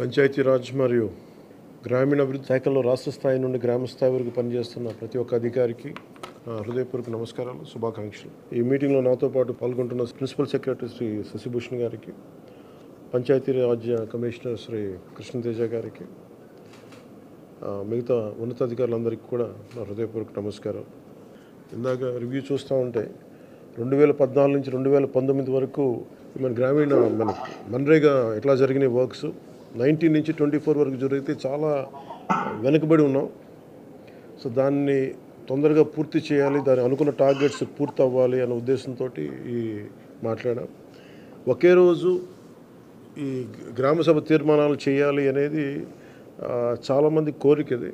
పంచాయతీరాజ్ మరియు గ్రామీణాభివృద్ధి శాఖలో రాష్ట్ర స్థాయి నుండి గ్రామ స్థాయి వరకు పనిచేస్తున్న ప్రతి ఒక్క అధికారికి నా హృదయపూర్వక నమస్కారాలు, శుభాకాంక్షలు. ఈ మీటింగ్లో నాతో పాటు పాల్గొంటున్న ప్రిన్సిపల్ సెక్రటరీ శ్రీ శశిభూషణ్ గారికి, పంచాయతీరాజ్ కమిషనర్ శ్రీ కృష్ణతేజ గారికి, మిగతా ఉన్నతాధికారులందరికీ కూడా నా హృదయపూర్వక నమస్కారం. ఇందాక రివ్యూ చూస్తూ ఉంటే 2014 నుంచి 2019 వరకు మన మన్రేగా ఎట్లా జరిగినాయి వర్క్స్, 19 నుంచి 24 వరకు జరిగితే చాలా వెనుకబడి ఉన్నాం. సో దాన్ని తొందరగా పూర్తి చేయాలి, దాని అనుకున్న టార్గెట్స్ పూర్తి అవ్వాలి అనే ఉద్దేశంతో ఈ మాట్లాడాం. ఒకే రోజు ఈ గ్రామసభ తీర్మానాలు చేయాలి అనేది చాలామంది కోరికది.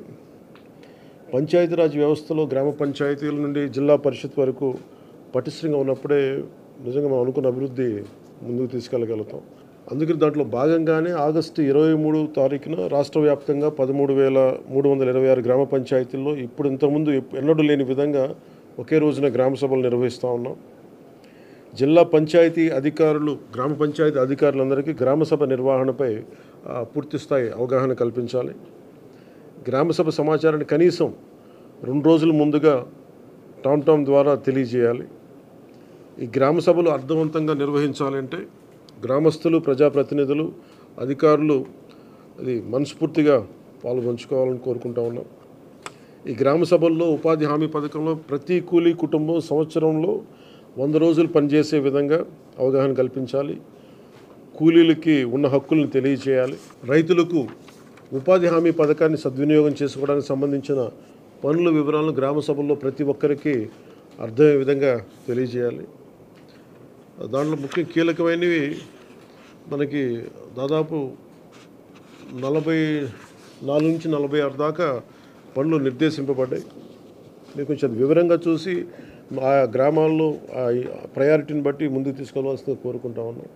పంచాయతీరాజ్ వ్యవస్థలో గ్రామ పంచాయతీల నుండి జిల్లా పరిషత్ వరకు పటిష్టంగా ఉన్నప్పుడే నిజంగా మనం అనుకున్న అభివృద్ధి ముందుకు తీసుకెళ్ళగలుగుతాం. అందుకని దాంట్లో భాగంగానే ఆగస్టు 23 తారీఖున రాష్ట్ర వ్యాప్తంగా 13,326 గ్రామ పంచాయతీల్లో ఇప్పుడు ఇంతకుముందు ఎన్నడూ లేని విధంగా ఒకే రోజున గ్రామ సభలు నిర్వహిస్తూ ఉన్నాం. జిల్లా పంచాయతీ అధికారులు, గ్రామ పంచాయతీ అధికారులందరికీ గ్రామసభ నిర్వహణపై పూర్తిస్థాయి అవగాహన కల్పించాలి. గ్రామసభ సమాచారాన్ని కనీసం 2 రోజుల ముందుగా టామ్ ద్వారా తెలియజేయాలి. ఈ గ్రామసభలు అర్థవంతంగా నిర్వహించాలంటే గ్రామస్తులు, ప్రజాప్రతినిధులు, అధికారులు అది మనస్ఫూర్తిగా పాల్గొంచుకోవాలని కోరుకుంటా ఉన్నాం. ఈ గ్రామ సభల్లో ఉపాధి హామీ పథకంలో ప్రతి కూలీ కుటుంబం సంవత్సరంలో 100 రోజులు పనిచేసే విధంగా అవగాహన కల్పించాలి. కూలీలకి ఉన్న హక్కులను తెలియజేయాలి. రైతులకు ఉపాధి హామీ పథకాన్ని సద్వినియోగం చేసుకోవడానికి సంబంధించిన పనుల వివరాలను గ్రామ సభల్లో ప్రతి ఒక్కరికి అర్థమయ్యే విధంగా తెలియజేయాలి. దాంట్లో ముఖ్య కీలకమైనవి మనకి దాదాపు 44 నుంచి 46 దాకా పనులు నిర్దేశింపబడ్డాయి. మీరు కొంచెం వివరంగా చూసి ఆ గ్రామాల్లో ఆ ప్రయారిటీని బట్టి ముందుకు తీసుకెళ్లవలసింది కోరుకుంటా ఉన్నాం.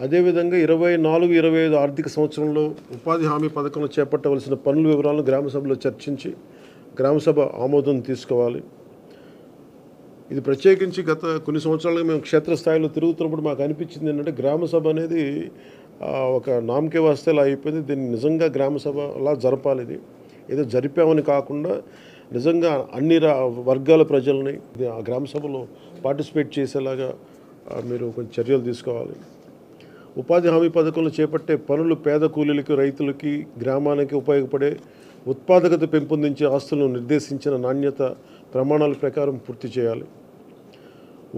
అదేవిధంగా 24-25 ఆర్థిక సంవత్సరంలో ఉపాధి హామీ పథకంలో చేపట్టవలసిన పనుల వివరాలను గ్రామసభలో చర్చించి గ్రామసభ ఆమోదం తీసుకోవాలి. ఇది ప్రత్యేకించి గత కొన్ని సంవత్సరాలుగా మేము క్షేత్రస్థాయిలో తిరుగుతున్నప్పుడు మాకు అనిపించింది ఏంటంటే గ్రామసభ అనేది ఒక నామకే వాస్తేలా అయిపోయింది. దీన్ని నిజంగా గ్రామసభ అలా జరపాలి. ఇది ఏదో జరిపామని కాకుండా నిజంగా అన్ని వర్గాల ప్రజల్ని ఆ గ్రామసభలో పార్టిసిపేట్ చేసేలాగా మీరు కొంచెం చర్యలు తీసుకోవాలి. ఉపాధి హామీ పథకంలో చేపట్టే పనులు పేద కూలీలకి, రైతులకి, గ్రామానికి ఉపయోగపడే ఉత్పాదకత పెంపొందించే ఆస్తులను నిర్దేశించిన నాణ్యత ప్రమాణాల ప్రకారం పూర్తి చేయాలి.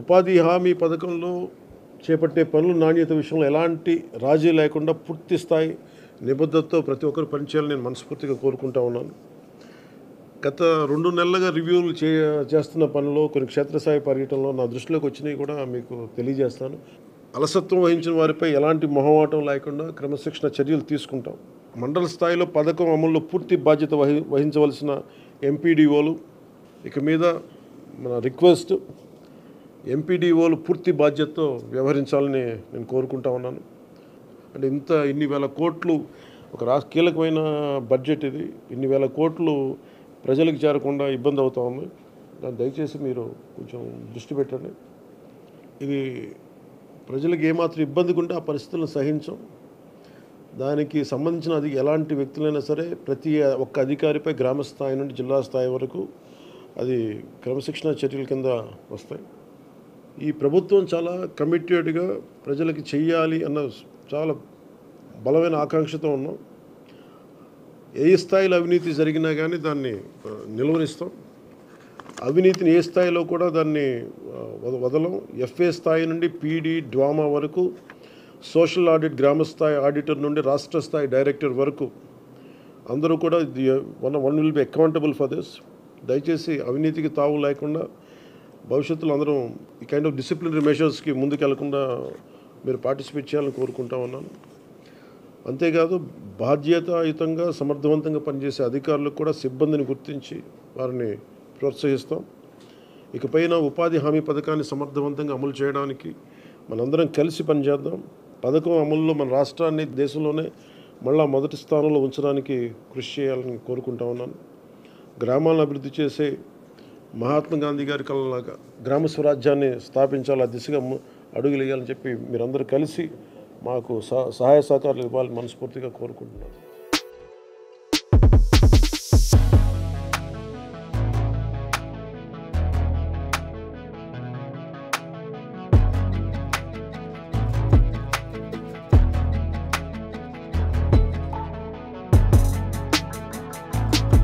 ఉపాధి హామీ పథకంలో చేపట్టే పనుల నాణ్యత విషయంలో ఎలాంటి రాజీ లేకుండా పూర్తి స్థాయి నిబద్ధతతో ప్రతి ఒక్కరు పనిచేయాలని నేను మనస్ఫూర్తిగా కోరుకుంటా ఉన్నాను. గత 2 నెలలుగా రివ్యూలు చేస్తున్న పనుల్లో కొన్ని క్షేత్రస్థాయి పర్యటనలో నా దృష్టిలోకి వచ్చినవి కూడా మీకు తెలియజేస్తాను. అలసత్వం వహించిన వారిపై ఎలాంటి మొహమాటం లేకుండా క్రమశిక్షణ చర్యలు తీసుకుంటాం. మండల స్థాయిలో పథకం అమల్లో పూర్తి బాధ్యత వహించవలసిన ఎంపీడీఓలు ఇక మీద మన రిక్వెస్ట్, ఎంపీడీఓలు పూర్తి బాధ్యతతో వ్యవహరించాలని నేను కోరుకుంటా ఉన్నాను. అంటే ఇన్ని వేల కోట్లు ఒక కీలకమైన బడ్జెట్ ఇది, ఇన్ని వేల కోట్లు ప్రజలకు చేరకుండా ఇబ్బంది అవుతూ ఉంది. దాన్ని దయచేసి మీరు కొంచెం దృష్టి పెట్టండి. ఇది ప్రజలకు ఏమాత్రం ఇబ్బందిగా ఉంటే ఆ పరిస్థితులను సహించం. దానికి సంబంధించిన ఎలాంటి వ్యక్తులైనా సరే ప్రతి ఒక్క అధికారిపై గ్రామ స్థాయి నుండి జిల్లా స్థాయి వరకు అది క్రమశిక్షణ చర్యల కింద వస్తాయి. ఈ ప్రభుత్వం చాలా కమిటెడ్గా ప్రజలకి చెయ్యాలి అన్న చాలా బలమైన ఆకాంక్షతో ఉన్నాం. ఏ స్థాయిలో అవినీతి జరిగినా కానీ దాన్ని నిలువరిస్తాం. అవినీతిని ఏ స్థాయిలో కూడా దాన్ని వదలం. ఎఫ్ఏ స్థాయి నుండి పీడీ, డ్వామా వరకు, సోషల్ ఆడిట్ గ్రామస్థాయి ఆడిటర్ నుండి రాష్ట్ర స్థాయి డైరెక్టర్ వరకు అందరూ కూడా one will be accountable for this. దయచేసి అవినీతికి తావు లేకుండా భవిష్యత్తులో అందరం ఈ కైండ్ ఆఫ్ డిసిప్లినరీ మెషర్స్కి ముందుకెళ్లకుండా మీరు పార్టిసిపేట్ చేయాలని కోరుకుంటా ఉన్నాను. అంతేకాదు బాధ్యతాయుతంగా సమర్థవంతంగా పనిచేసే అధికారులకు కూడా సిబ్బందిని గుర్తించి వారిని ప్రోత్సహిస్తాం. ఇకపైన ఉపాధి హామీ పథకాన్ని సమర్థవంతంగా అమలు చేయడానికి మనందరం కలిసి పనిచేద్దాం. పథకం అమలులో మన రాష్ట్రాన్ని దేశంలోనే మళ్ళా మొదటి స్థానంలో ఉంచడానికి కృషి చేయాలని కోరుకుంటా ఉన్నాను. గ్రామాలను అభివృద్ధి చేసే మహాత్మా గాంధీ గారి కళలాగా గ్రామ స్వరాజ్యాన్ని స్థాపించాలి, ఆ దిశగా అడుగులు వేయాలని చెప్పి మీరందరూ కలిసి మాకు సహాయ సహకారాలు ఇవ్వాలని మనస్ఫూర్తిగా కోరుకుంటున్నాను.